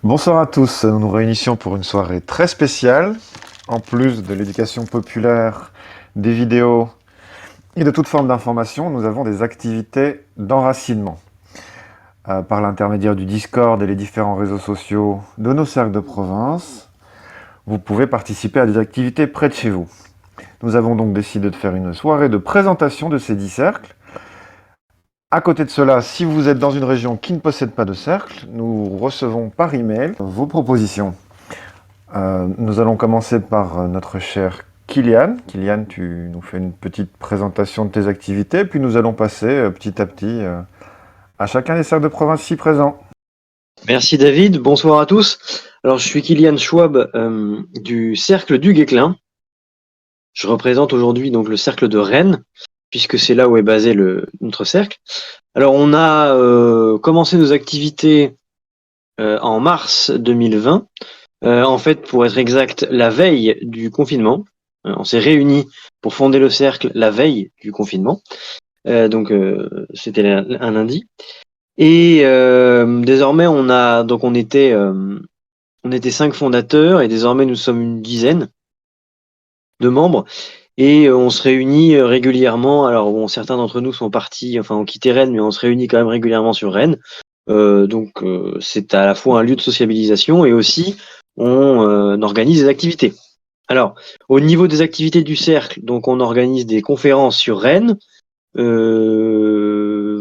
Bonsoir à tous, nous nous réunissions pour une soirée très spéciale. En plus de l'éducation populaire, des vidéos et de toute forme d'information, nous avons des activités d'enracinement. Par l'intermédiaire du Discord et les différents réseaux sociaux de nos cercles de province, vous pouvez participer à des activités près de chez vous. Nous avons donc décidé de faire une soirée de présentation de ces 10 cercles. À côté de cela, si vous êtes dans une région qui ne possède pas de cercle, nous recevons par email vos propositions. Nous allons commencer par notre cher Kylian. Kylian, tu nous fais une petite présentation de tes activités, puis nous allons passer petit à petit à chacun des cercles de province ici présents. Merci David, bonsoir à tous. Alors je suis Kylian Schwab du Cercle du Guesclin. Je représente aujourd'hui donc le Cercle de Rennes, puisque c'est là où est basé notre cercle. Alors on a commencé nos activités en mars 2020. En fait, pour être exact, la veille du confinement. On s'est réunis pour fonder le cercle la veille du confinement. Donc c'était un lundi. Et désormais, on était 5 fondateurs et désormais nous sommes une dizaine de membres et on se réunit régulièrement. Alors bon, certains d'entre nous sont partis, enfin ont quitté Rennes, mais on se réunit quand même régulièrement sur Rennes. Donc c'est à la fois un lieu de sociabilisation et aussi on organise des activités. Alors au niveau des activités du cercle, donc on organise des conférences sur Rennes.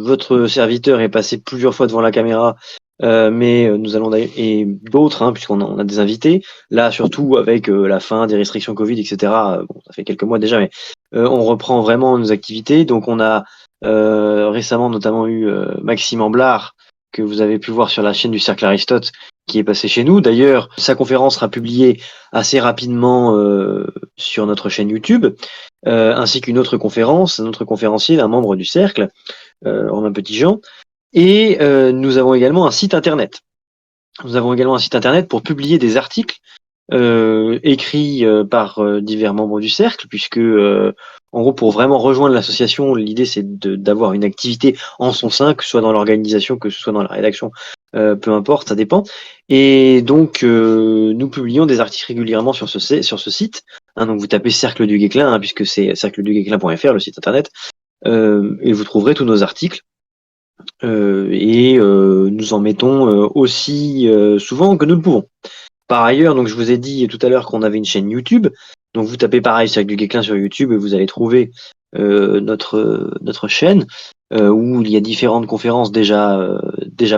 Votre serviteur est passé plusieurs fois devant la caméra, mais nous allons et d'autres, puisqu'on a des invités. Là, surtout avec la fin des restrictions Covid, etc. Bon, ça fait quelques mois déjà, mais on reprend vraiment nos activités. Donc, on a récemment notamment eu Maxime Amblard, que vous avez pu voir sur la chaîne du Cercle Aristote, qui est passé chez nous. D'ailleurs, sa conférence sera publiée assez rapidement sur notre chaîne YouTube, ainsi qu'une autre conférence, un autre conférencier, un membre du cercle, Romain Petitjean. Et nous avons également un site internet. Nous avons également un site internet pour publier des articles écrits par divers membres du cercle, puisque en gros, pour vraiment rejoindre l'association, l'idée c'est d'avoir une activité en son sein, que ce soit dans l'organisation, que ce soit dans la rédaction, peu importe, ça dépend. Et donc, nous publions des articles régulièrement sur ce site. Donc, vous tapez Cercle du Guesclin, puisque c'est cercleduguesclin.fr, le site internet, et vous trouverez tous nos articles. Et nous en mettons aussi souvent que nous le pouvons. Par ailleurs, donc je vous ai dit tout à l'heure qu'on avait une chaîne YouTube. Donc vous tapez pareil Cercle du Guesclin sur YouTube et vous allez trouver notre chaîne où il y a différentes conférences déjà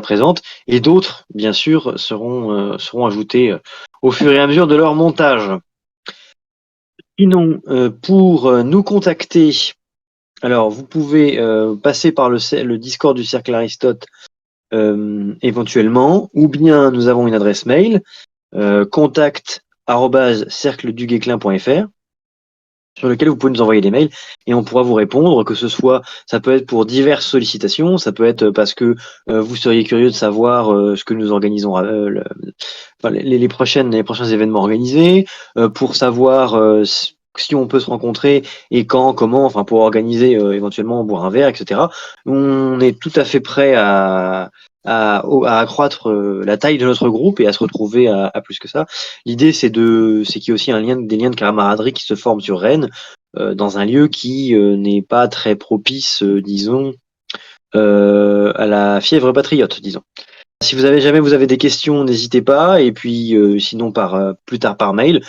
présentes et d'autres, bien sûr, seront ajoutées au fur et à mesure de leur montage. Sinon, pour nous contacter, alors vous pouvez passer par le Discord du Cercle Aristote éventuellement, ou bien nous avons une adresse mail contact@cercleduguesclin.fr sur lequel vous pouvez nous envoyer des mails et on pourra vous répondre, que ce soit, ça peut être pour diverses sollicitations, ça peut être parce que vous seriez curieux de savoir ce que nous organisons, les prochains événements organisés, pour savoir si on peut se rencontrer et quand, comment, enfin pour organiser éventuellement boire un verre, etc. On est tout à fait prêt à accroître la taille de notre groupe et à se retrouver à plus que ça. L'idée c'est qu'il y a aussi des liens de camaraderie qui se forment sur Rennes, dans un lieu qui n'est pas très propice, disons, à la fièvre patriote, disons. Si vous avez des questions, n'hésitez pas, et puis sinon plus tard par mail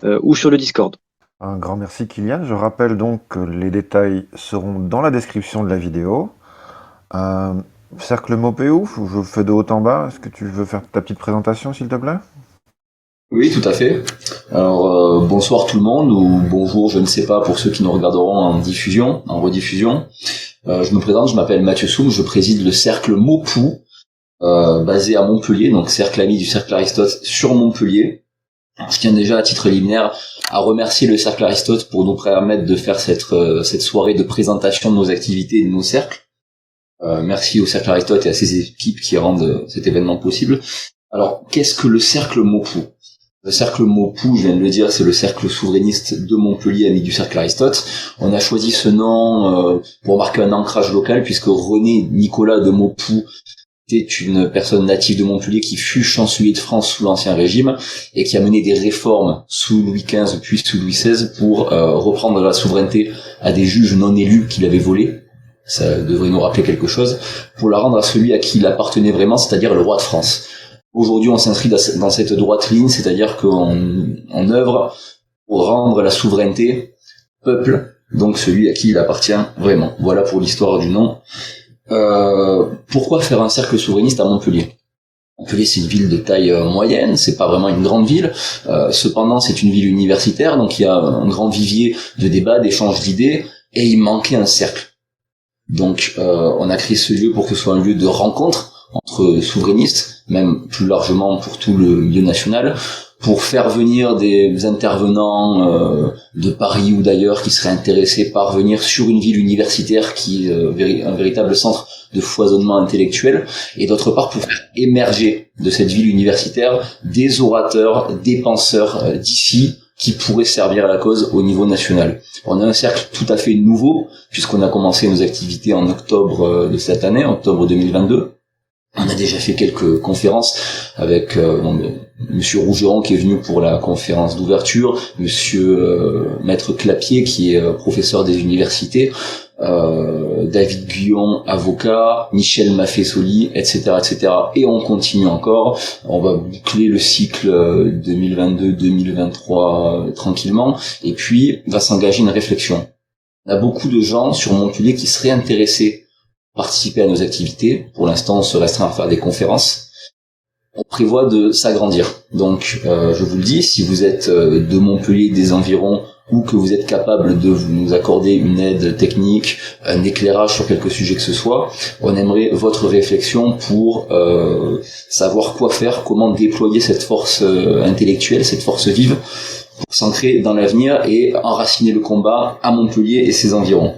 ou sur le Discord. Un grand merci Kylian. Je rappelle donc que les détails seront dans la description de la vidéo. Cercle Mopéouf, je fais de haut en bas. Est-ce que tu veux faire ta petite présentation, s'il te plaît? Oui, tout à fait. Alors, bonsoir tout le monde, ou bonjour, je ne sais pas, pour ceux qui nous regarderont en rediffusion. Je me présente, je m'appelle Mathieu Soum, je préside le Cercle Mopou, basé à Montpellier, donc cercle ami du Cercle Aristote sur Montpellier. Je tiens déjà à titre liminaire à remercier le Cercle Aristote pour nous permettre de faire cette soirée de présentation de nos activités et de nos cercles. Merci au Cercle Aristote et à ses équipes qui rendent cet événement possible. Alors, qu'est-ce que le Cercle Mopou? Le Cercle Mopou, je viens de le dire, c'est le cercle souverainiste de Montpellier, ami du Cercle Aristote. On a choisi ce nom pour marquer un ancrage local, puisque René Nicolas de Maupoux C'est une personne native de Montpellier qui fut chancelier de France sous l'Ancien Régime et qui a mené des réformes sous Louis XV puis sous Louis XVI pour reprendre la souveraineté à des juges non élus qu'il avait volés. Ça devrait nous rappeler quelque chose, pour la rendre à celui à qui il appartenait vraiment, c'est-à-dire le roi de France. Aujourd'hui, on s'inscrit dans cette droite ligne, c'est-à-dire qu'on œuvre pour rendre la souveraineté peuple, donc celui à qui il appartient vraiment. Voilà pour l'histoire du nom. Pourquoi faire un cercle souverainiste à Montpellier? Montpellier, c'est une ville de taille moyenne, c'est pas vraiment une grande ville. Cependant, c'est une ville universitaire, donc il y a un grand vivier de débats, d'échanges d'idées, et il manquait un cercle. Donc, on a créé ce lieu pour que ce soit un lieu de rencontre entre souverainistes, même plus largement pour tout le milieu national, pour faire venir des intervenants de Paris ou d'ailleurs qui seraient intéressés par venir sur une ville universitaire qui est un véritable centre de foisonnement intellectuel, et d'autre part pour faire émerger de cette ville universitaire des orateurs, des penseurs d'ici qui pourraient servir à la cause au niveau national. On a un cercle tout à fait nouveau, puisqu'on a commencé nos activités en octobre de cette année, octobre 2022. On a déjà fait quelques conférences avec Monsieur Rougeron qui est venu pour la conférence d'ouverture, Monsieur Maître Clapier qui est professeur des universités, David Guyon, avocat, Michel Maffesoli, etc., etc. Et on continue encore. On va boucler le cycle 2022-2023 tranquillement. Et puis va s'engager une réflexion. On a beaucoup de gens sur Montpellier qui seraient intéressés participer à nos activités. Pour l'instant, on se restreint à faire des conférences. On prévoit de s'agrandir. Donc, je vous le dis, si vous êtes de Montpellier, des environs, ou que vous êtes capable de nous accorder une aide technique, un éclairage sur quelque sujet que ce soit, on aimerait votre réflexion pour savoir quoi faire, comment déployer cette force intellectuelle, cette force vive, pour s'ancrer dans l'avenir et enraciner le combat à Montpellier et ses environs.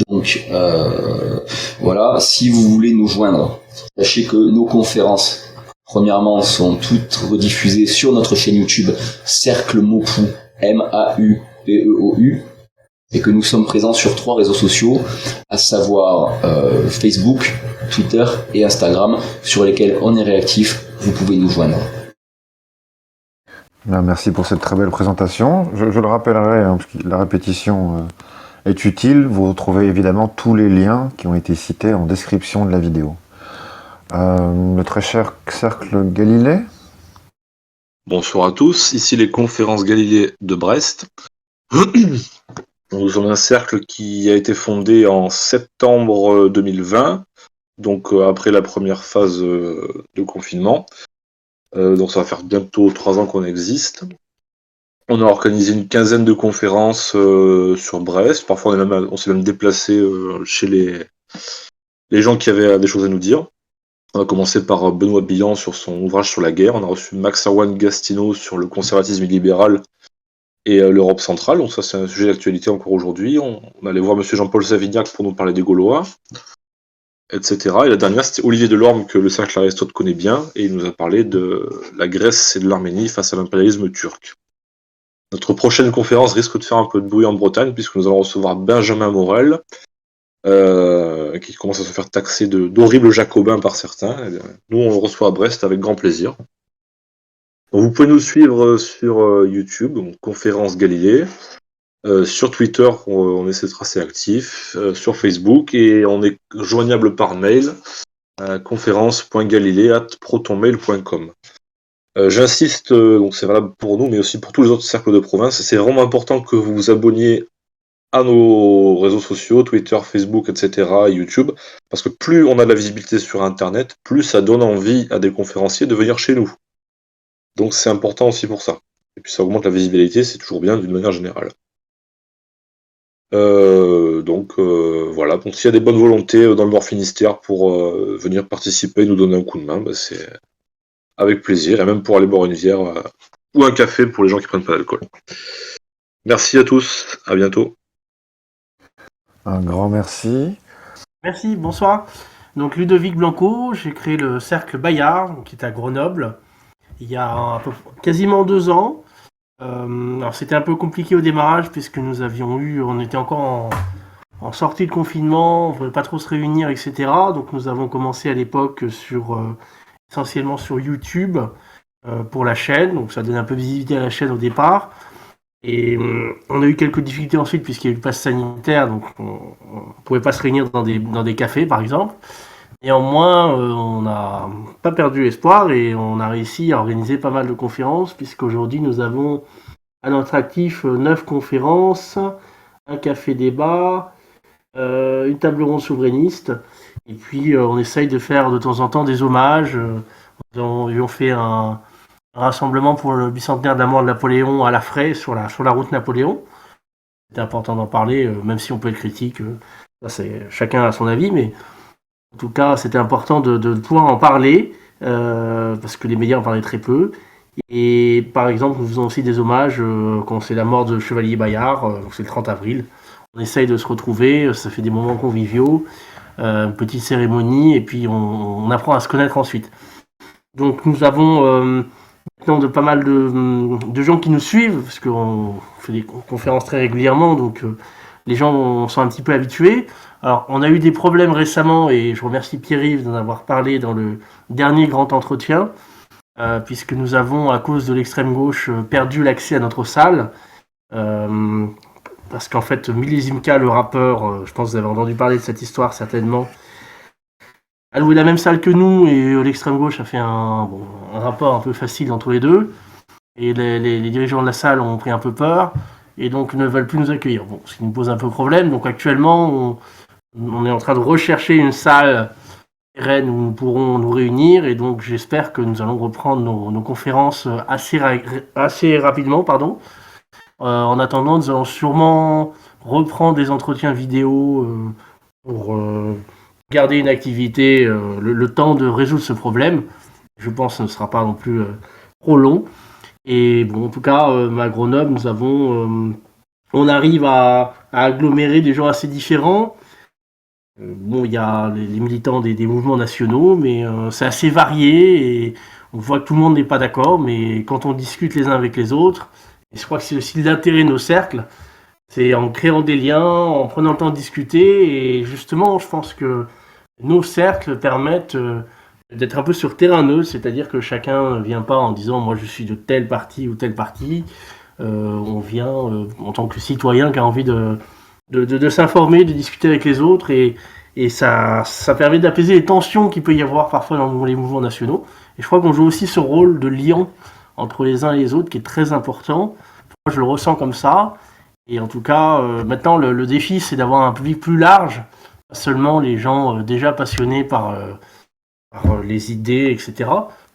Donc voilà, si vous voulez nous joindre, sachez que nos conférences, premièrement, sont toutes rediffusées sur notre chaîne YouTube Cercle Maupou, M-A-U-P-E-O-U, et que nous sommes présents sur 3 réseaux sociaux, à savoir Facebook, Twitter et Instagram, sur lesquels on est réactif. Vous pouvez nous joindre. Merci pour cette très belle présentation. Je le rappellerai, hein, parce que la répétition est utile. Vous retrouvez évidemment tous les liens qui ont été cités en description de la vidéo. Le très cher Cercle Galilée. Bonsoir à tous, ici les conférences Galilée de Brest. Nous sommes un cercle qui a été fondé en septembre 2020, donc après la première phase de confinement. Donc ça va faire bientôt 3 ans qu'on existe. On a organisé une quinzaine de conférences sur Brest. Parfois on s'est même déplacé chez les gens qui avaient des choses à nous dire. On a commencé par Benoît Billan sur son ouvrage sur la guerre. On a reçu Max Arwan Gastineau sur le conservatisme libéral et l'Europe centrale. Donc ça, c'est un sujet d'actualité encore aujourd'hui. On allait voir Monsieur Jean-Paul Savignac pour nous parler des Gaulois, etc. Et la dernière, c'était Olivier Delorme, que le cercle Aristote connaît bien, et il nous a parlé de la Grèce et de l'Arménie face à l'impérialisme turc. Notre prochaine conférence risque de faire un peu de bruit en Bretagne, puisque nous allons recevoir Benjamin Morel, qui commence à se faire taxer d'horribles jacobins par certains. Nous, on le reçoit à Brest avec grand plaisir. Donc, vous pouvez nous suivre sur YouTube, donc Conférence Galilée. Sur Twitter, on essaie d'être assez actif. Sur Facebook, et on est joignable par mail à conférence.galilée@protonmail.com. J'insiste, donc c'est valable pour nous, mais aussi pour tous les autres cercles de province. C'est vraiment important que vous vous abonniez à nos réseaux sociaux, Twitter, Facebook, etc., YouTube, parce que plus on a de la visibilité sur Internet, plus ça donne envie à des conférenciers de venir chez nous. Donc c'est important aussi pour ça. Et puis ça augmente la visibilité, c'est toujours bien d'une manière générale. Voilà, donc s'il y a des bonnes volontés dans le Nord Finistère pour venir participer, nous donner un coup de main, c'est avec plaisir, et même pour aller boire une bière ou un café pour les gens qui prennent pas d'alcool. Merci à tous, à bientôt. Un grand merci. Merci, bonsoir. Donc Ludovic Blanco, j'ai créé le Cercle Bayard, qui est à Grenoble, il y a quasiment 2 ans. Alors c'était un peu compliqué au démarrage, puisque on était encore en sortie de confinement, on ne pouvait pas trop se réunir, etc. Donc nous avons commencé à l'époque essentiellement sur YouTube pour la chaîne. Donc ça donnait un peu de visibilité à la chaîne au départ. Et on a eu quelques difficultés ensuite puisqu'il y a eu le pass sanitaire, donc on ne pouvait pas se réunir dans des cafés par exemple. Néanmoins, on n'a pas perdu espoir et on a réussi à organiser pas mal de conférences puisqu'aujourd'hui nous avons à notre actif 9 conférences, un café débat, une table ronde souverainiste et puis on essaye de faire de temps en temps des hommages. On fait un rassemblement pour le bicentenaire de la mort de Napoléon à la Fraye sur la route Napoléon. C'est important d'en parler, même si on peut être critique. Ça, chacun a son avis, mais en tout cas, c'était important de pouvoir en parler, parce que les médias en parlaient très peu. Et par exemple, nous faisons aussi des hommages quand c'est la mort de Chevalier Bayard, donc c'est le 30 avril. On essaye de se retrouver, ça fait des moments conviviaux, une petite cérémonie, et puis on apprend à se connaître ensuite. Donc nous avons maintenant pas mal de gens qui nous suivent, parce qu'on fait des conférences très régulièrement, donc les gens sont un petit peu habitués. Alors, on a eu des problèmes récemment, et je remercie Pierre-Yves d'en avoir parlé dans le dernier grand entretien, puisque nous avons, à cause de l'extrême gauche, perdu l'accès à notre salle, parce qu'en fait, Millésime-K, le rappeur, je pense que vous avez entendu parler de cette histoire certainement, a loué la même salle que nous, et l'extrême gauche a fait un rapport un peu facile entre les deux, et les dirigeants de la salle ont pris un peu peur, et donc ne veulent plus nous accueillir. Bon, ce qui nous pose un peu problème, donc actuellement, on est en train de rechercher une salle pérenne où nous pourrons nous réunir, et donc j'espère que nous allons reprendre nos conférences assez rapidement. En attendant, nous allons sûrement reprendre des entretiens vidéo pour garder une activité le temps de résoudre ce problème. Je pense que ce ne sera pas non plus trop long. Et bon, en tout cas, à Grenoble, on arrive à agglomérer des gens assez différents. Bon, il y a les militants des mouvements nationaux, mais c'est assez varié et on voit que tout le monde n'est pas d'accord, mais quand on discute les uns avec les autres, et je crois que c'est aussi l'intérêt de nos cercles, c'est en créant des liens, en prenant le temps de discuter, et justement, je pense que nos cercles permettent d'être un peu sur terrain neutre, c'est-à-dire que chacun ne vient pas en disant moi je suis de tel parti ou tel parti, on vient en tant que citoyen qui a envie de s'informer, de discuter avec les autres, et ça permet d'apaiser les tensions qu'il peut y avoir parfois dans les mouvements nationaux. Et je crois qu'on joue aussi ce rôle de liant entre les uns et les autres qui est très important. Moi, je le ressens comme ça. Et en tout cas, maintenant, le défi, c'est d'avoir un public plus large, pas seulement les gens déjà passionnés par les idées, etc.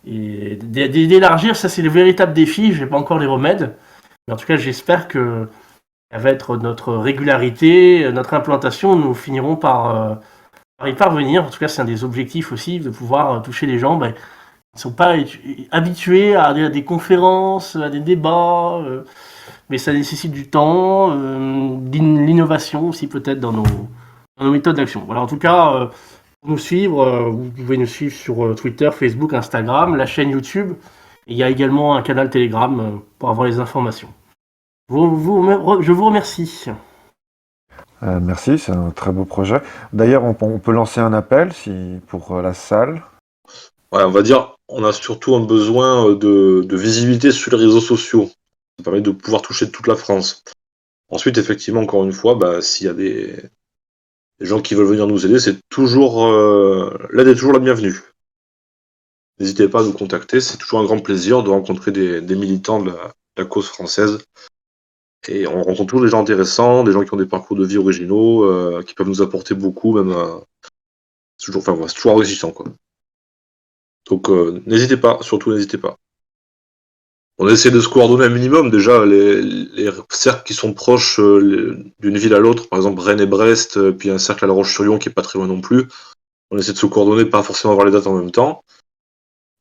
Et d'élargir, ça, c'est le véritable défi. Je n'ai pas encore les remèdes. Mais en tout cas, j'espère que avec notre régularité, notre implantation, nous finirons par y parvenir. En tout cas, c'est un des objectifs aussi, de pouvoir toucher les gens qui ne sont pas habitués à des conférences, à des débats, mais ça nécessite du temps, l'innovation aussi peut-être dans nos méthodes d'action. Voilà, en tout cas, pour nous suivre, vous pouvez nous suivre sur Twitter, Facebook, Instagram, la chaîne YouTube. Et il y a également un canal Telegram pour avoir les informations. Je vous remercie. Merci, c'est un très beau projet. D'ailleurs, on peut lancer un appel pour la salle. Ouais, on va dire, on a surtout un besoin de visibilité sur les réseaux sociaux. Ça permet de pouvoir toucher toute la France. Ensuite, effectivement, encore une fois, s'il y a des gens qui veulent venir nous aider, c'est toujours l'aide est toujours la bienvenue. N'hésitez pas à nous contacter, c'est toujours un grand plaisir de rencontrer des militants de la cause française. Et on rencontre toujours des gens intéressants, des gens qui ont des parcours de vie originaux, qui peuvent nous apporter beaucoup, même. C'est toujours enrichissant, quoi. Donc n'hésitez pas, surtout n'hésitez pas. On essaie de se coordonner un minimum, déjà les cercles qui sont proches d'une ville à l'autre, par exemple Rennes et Brest, puis un cercle à La Roche-sur-Yon qui est pas très loin non plus. On essaie de se coordonner, pas forcément avoir les dates en même temps.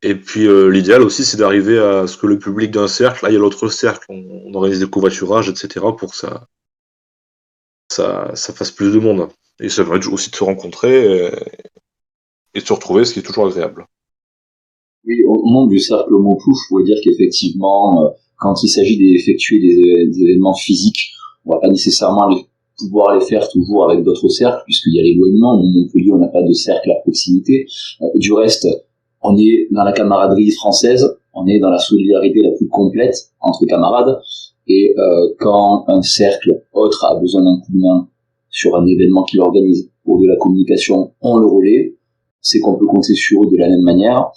Et puis l'idéal aussi, c'est d'arriver à ce que le public d'un cercle aille à l'autre cercle. On organise des covoiturages, etc. pour que ça fasse plus de monde. Et ça permet aussi de se rencontrer et de se retrouver, ce qui est toujours agréable. Oui, au nom du cercle Montouf, je pourrais dire qu'effectivement, quand il s'agit d'effectuer des événements physiques, on va pas nécessairement aller pouvoir les faire toujours avec d'autres cercles, puisqu'il y a l'éloignement. À Montpellier, on n'a pas de cercle à proximité. Du reste, on est dans la camaraderie française, on est dans la solidarité la plus complète entre camarades, et quand un cercle autre a besoin d'un coup de main sur un événement qu'il organise ou de la communication, on le relaie, c'est qu'on peut compter sur eux de la même manière.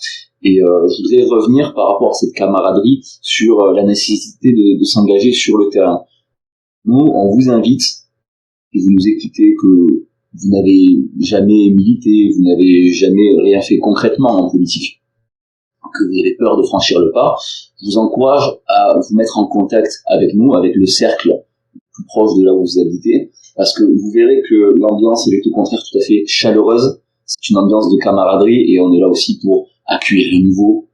Et je voudrais revenir par rapport à cette camaraderie sur la nécessité de s'engager sur le terrain. Nous, on vous invite, et vous nous écoutez, que vous n'avez jamais milité, vous n'avez jamais rien fait concrètement en politique, que vous avez peur de franchir le pas. Je vous encourage à vous mettre en contact avec nous, avec le cercle plus proche de là où vous habitez, parce que vous verrez que l'ambiance est au contraire tout à fait chaleureuse. C'est une ambiance de camaraderie, et on est là aussi pour accueillir les nouveaux,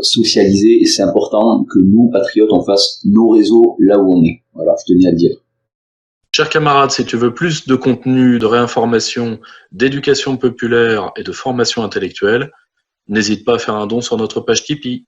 socialiser, et c'est important que nous, patriotes, on fasse nos réseaux là où on est. Voilà, je tenais à le dire. Chers camarades, si tu veux plus de contenu, de réinformation, d'éducation populaire et de formation intellectuelle, n'hésite pas à faire un don sur notre page Tipeee.